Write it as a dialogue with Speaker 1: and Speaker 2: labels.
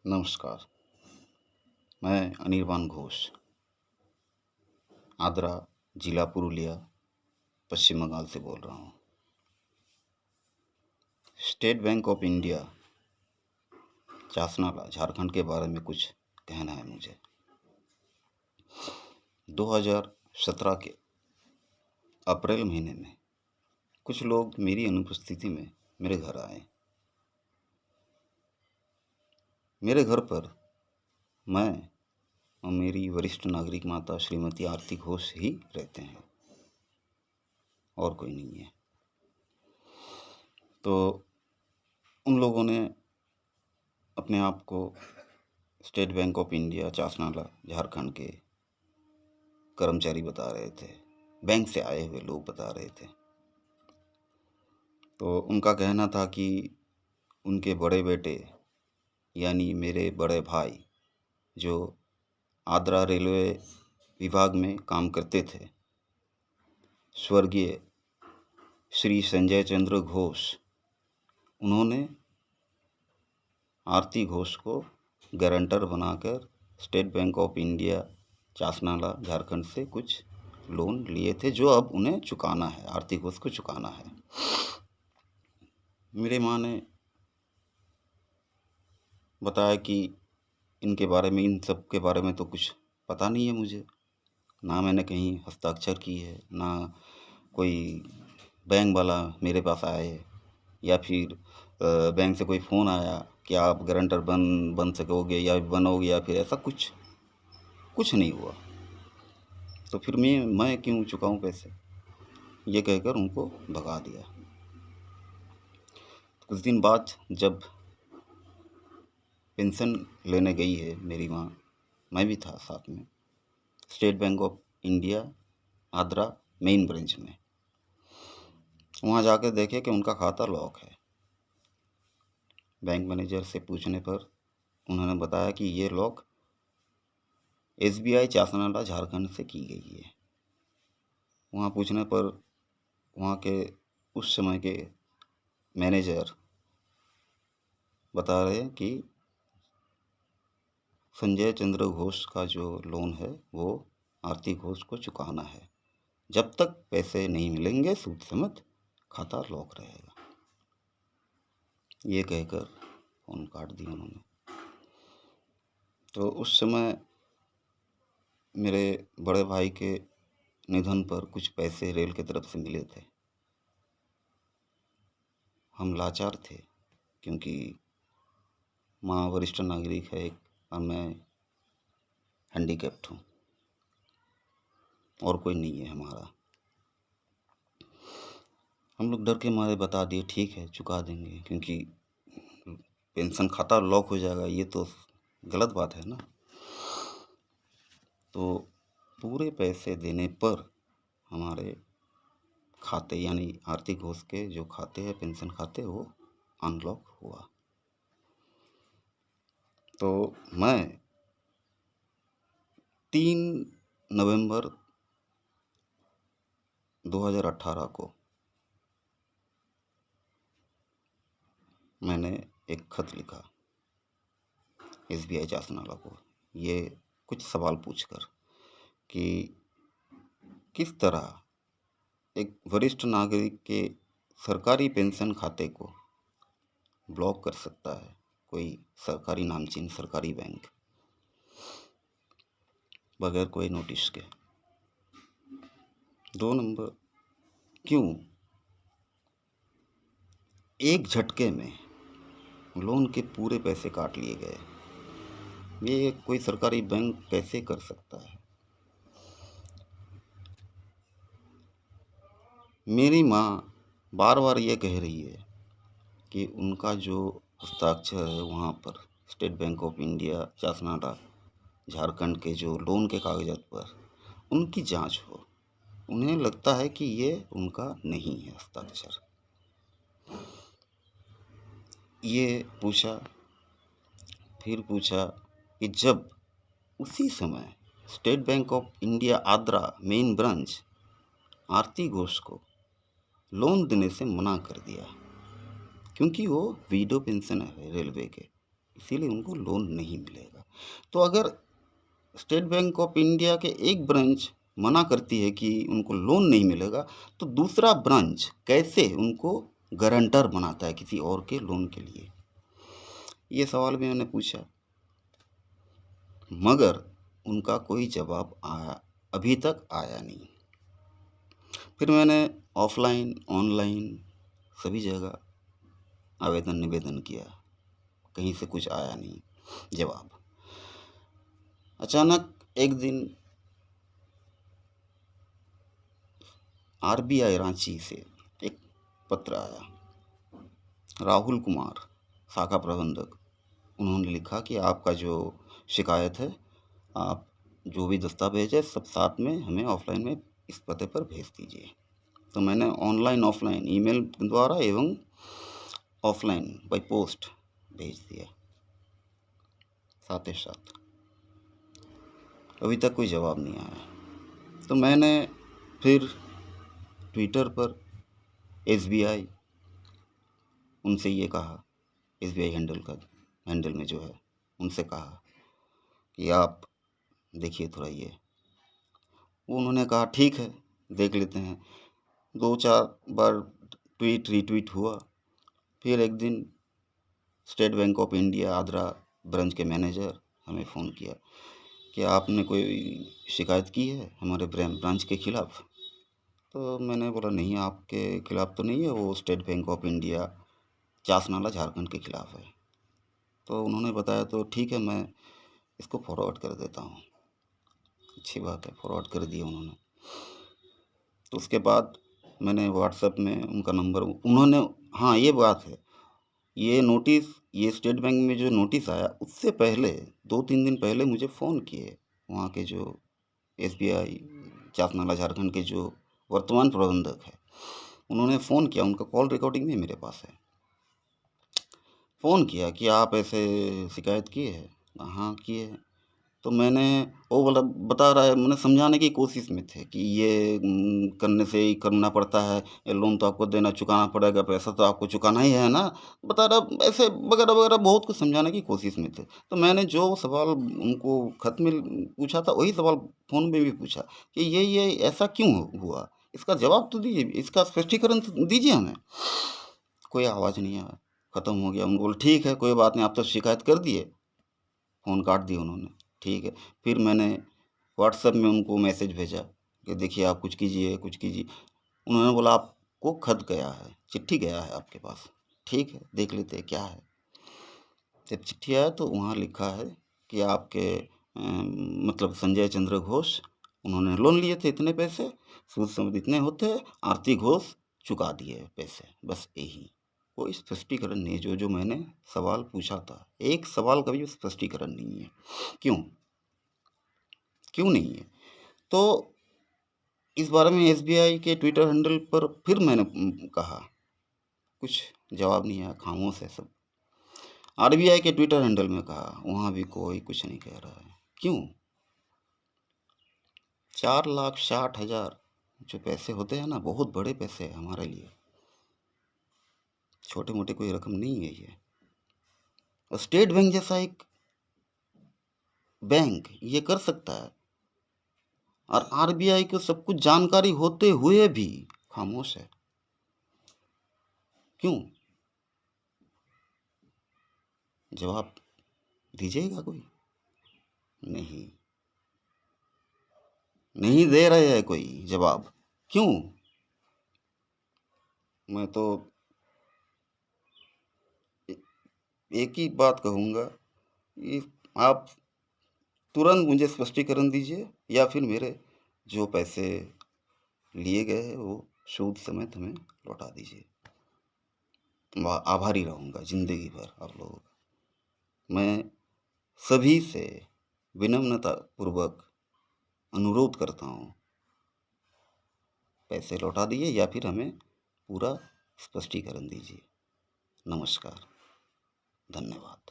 Speaker 1: नमस्कार। मैं अनिर्बान घोष, आद्रा, जिला पुरुलिया, पश्चिम बंगाल से बोल रहा हूँ। State Bank of India Chasnala Jharkhand के बारे में कुछ कहना है मुझे। 2017 के अप्रैल महीने में कुछ लोग मेरी अनुपस्थिति में मेरे घर आए। मेरे घर पर मैं और मेरी वरिष्ठ नागरिक माता श्रीमती आरती घोष ही रहते हैं और कोई नहीं है। तो उन लोगों ने अपने आप को state Bank of India Chasnala Jharkhand के कर्मचारी बता रहे थे, बैंक से आए हुए लोग बता रहे थे। तो उनका कहना था कि उनके बड़े बेटे यानी मेरे बड़े भाई जो आद्रा रेलवे विभाग में काम करते थे, स्वर्गीय श्री संजय चंद्र घोष, उन्होंने आरती घोष को गारंटर बनाकर state Bank of India Chasnala Jharkhand से कुछ लोन लिए थे जो अब उन्हें चुकाना है, आरती घोष को चुकाना है। मेरे माँ ने बताया कि इनके बारे में, इन सब के बारे में तो कुछ पता नहीं है मुझे, ना मैंने कहीं हस्ताक्षर की है, ना कोई बैंक वाला मेरे पास आए या फिर बैंक से कोई फ़ोन आया कि आप गारंटर बन सकोगे या बनोगे, या फिर ऐसा कुछ नहीं हुआ। तो फिर मैं क्यों चुकाऊं पैसे, ये कहकर उनको भगा दिया। कुछ दिन बाद जब पेंशन लेने गई है मेरी माँ, मैं भी था साथ में, State Bank of India Adra main branch में। वहाँ जाकर देखे कि उनका खाता लॉक है। बैंक मैनेजर से पूछने पर उन्होंने बताया कि ये लॉक SBI चासनाला झारखंड से की गई है। वहाँ पूछने पर वहाँ के उस समय के मैनेजर बता रहे हैं कि संजय चंद्र घोष का जो लोन है वो आरती घोष को चुकाना है, जब तक पैसे नहीं मिलेंगे सूद समेत खाता लॉक रहेगा। ये कहकर फ़ोन काट दिया उन्होंने। तो उस समय मेरे बड़े भाई के निधन पर कुछ पैसे रेल की तरफ से मिले थे। हम लाचार थे क्योंकि माँ वरिष्ठ नागरिक है और मैं हैंडीकैप्ड हूँ और कोई नहीं है हमारा। हम लोग डर के मारे बता दिए ठीक है चुका देंगे, क्योंकि पेंशन खाता लॉक हो जाएगा, ये तो गलत बात है ना। तो पूरे पैसे देने पर हमारे खाते यानी आरती घोष के जो खाते हैं पेंशन खाते, वो अनलॉक हुआ। तो मैं 3 नवंबर 2018 को मैंने एक खत लिखा SBI चासनाला को, ये कुछ सवाल पूछकर कि किस तरह एक वरिष्ठ नागरिक के सरकारी पेंशन खाते को ब्लॉक कर सकता है कोई सरकारी नामचीन सरकारी बैंक बगैर कोई नोटिस के। 2 नंबर, क्यों एक झटके में लोन के पूरे पैसे काट लिए गए, ये कोई सरकारी बैंक कैसे कर सकता है। मेरी माँ बार बार ये कह रही है कि उनका जो हस्ताक्षर है वहाँ पर state Bank of India Chasnala Jharkhand के जो लोन के कागजात पर उनकी जांच हो। उन्हें लगता है कि ये उनका नहीं है हस्ताक्षर। ये पूछा, फिर पूछा कि जब उसी समय State Bank of India Adra main branch Aarti Ghosh को लोन देने से मना कर दिया, क्योंकि वो विडो पेंशन है रेलवे के, इसीलिए उनको लोन नहीं मिलेगा। तो अगर स्टेट बैंक ऑफ इंडिया के एक ब्रांच मना करती है कि उनको लोन नहीं मिलेगा, तो दूसरा ब्रांच कैसे उनको गारंटर बनाता है किसी और के लोन के लिए? ये सवाल भी मैंने पूछा, मगर उनका कोई जवाब अभी तक आया नहीं। फिर मैंने ऑफलाइन, ऑनलाइन सभी जगह आवेदन निवेदन किया, कहीं से कुछ आया नहीं जवाब। अचानक एक दिन आरबीआई रांची से एक पत्र आया। राहुल कुमार, शाखा प्रबंधक, उन्होंने लिखा कि आपका जो शिकायत है, आप जो भी दस्तावेज है सब साथ में हमें ऑफलाइन में इस पते पर भेज दीजिए। तो मैंने ऑनलाइन, ऑफलाइन, ईमेल द्वारा एवं ऑफलाइन बाय पोस्ट भेज दिया। साथ ही साथ अभी तक कोई जवाब नहीं आया। तो मैंने फिर ट्विटर पर एसबीआई, उनसे ये कहा, एसबीआई हैंडल में जो है उनसे कहा कि आप देखिए थोड़ा ये। उन्होंने कहा ठीक है, देख लेते हैं। 2-4 बार ट्वीट रीट्वीट हुआ। फिर एक दिन state Bank of India Agra branch के मैनेजर हमें फ़ोन किया कि आपने कोई शिकायत की है हमारे ब्रांच के खिलाफ़? तो मैंने बोला नहीं, आपके खिलाफ़ तो नहीं है, वो state Bank of India Chasnala Jharkhand के खिलाफ़ है। तो उन्होंने बताया तो ठीक है, मैं इसको फॉरवर्ड कर देता हूँ। अच्छी बात है, फॉरवर्ड कर दिया उन्होंने। तो उसके बाद मैंने व्हाट्सएप में उनका नंबर, उन्होंने, हाँ ये बात है, ये नोटिस, ये स्टेट बैंक में जो नोटिस आया उससे पहले 2-3 दिन पहले मुझे फ़ोन किए वहाँ के जो एसबीआई चासनाला झारखंड के जो वर्तमान प्रबंधक है, उन्होंने फ़ोन किया, उनका कॉल रिकॉर्डिंग भी मेरे पास है। फ़ोन किया कि आप ऐसे शिकायत किए हैं? हाँ किए हैं। तो मैंने, वो बोला, बता रहा है, मैंने समझाने की कोशिश में थे कि ये करने से ही करना पड़ता है, ये लोन तो आपको देना चुकाना पड़ेगा, पैसा तो आपको चुकाना ही है ना, बता रहा, ऐसे वगैरह वगैरह बहुत कुछ समझाने की कोशिश में थे। तो मैंने जो सवाल उनको खत में पूछा था वही सवाल फ़ोन में भी पूछा कि ये ऐसा क्यों हुआ? इसका जवाब तो दीजिए, इसका स्पष्टीकरण तो दीजिए हमें। कोई आवाज़ नहीं आया, ख़त्म हो गया। उनको बोले ठीक है, कोई बात नहीं, आप तो शिकायत कर दिए। फ़ोन काट दिया उन्होंने। ठीक है, फिर मैंने व्हाट्सएप में उनको मैसेज भेजा कि देखिए आप कुछ कीजिए, कुछ कीजिए। उन्होंने बोला आपको खत गया है, चिट्ठी गया है आपके पास। ठीक है, देख लेते हैं क्या है। जब चिट्ठी आया तो वहाँ लिखा है कि आपके मतलब संजय चंद्र घोष, उन्होंने लोन लिए थे इतने पैसे, सूद समेत इतने होते हैं, आरती घोष चुका दिए पैसे, बस यही। कोई स्पष्टीकरण नहीं है। जो मैंने सवाल पूछा था, एक सवाल का भी स्पष्टीकरण नहीं है। क्यों? क्यों नहीं है? तो इस बारे में एसबीआई के ट्विटर हैंडल पर फिर मैंने कहा, कुछ जवाब नहीं आया, खामोश है सब। आरबीआई के ट्विटर हैंडल में कहा, वहाँ भी कोई कुछ नहीं कह रहा है। क्यों? 4,60,000 जो पैसे होते हैं ना, बहुत बड़े पैसे हैं हमारे लिए, छोटे मोटे कोई रकम नहीं है ये। और स्टेट बैंक जैसा एक बैंक ये कर सकता है, और आरबीआई को सब कुछ जानकारी होते हुए भी खामोश है। क्यों? जवाब दीजिएगा कोई? नहीं, नहीं दे रहे हैं कोई जवाब। क्यों? मैं तो एक ही बात कहूँगा कि आप तुरंत मुझे स्पष्टीकरण दीजिए, या फिर मेरे जो पैसे लिए गए हैं वो सूद समेत हमें लौटा दीजिए। मैं आभारी रहूँगा ज़िंदगी भर आप लोगों का। मैं सभी से विनम्रता पूर्वक अनुरोध करता हूँ, पैसे लौटा दीजिए या फिर हमें पूरा स्पष्टीकरण दीजिए। नमस्कार, धन्यवाद।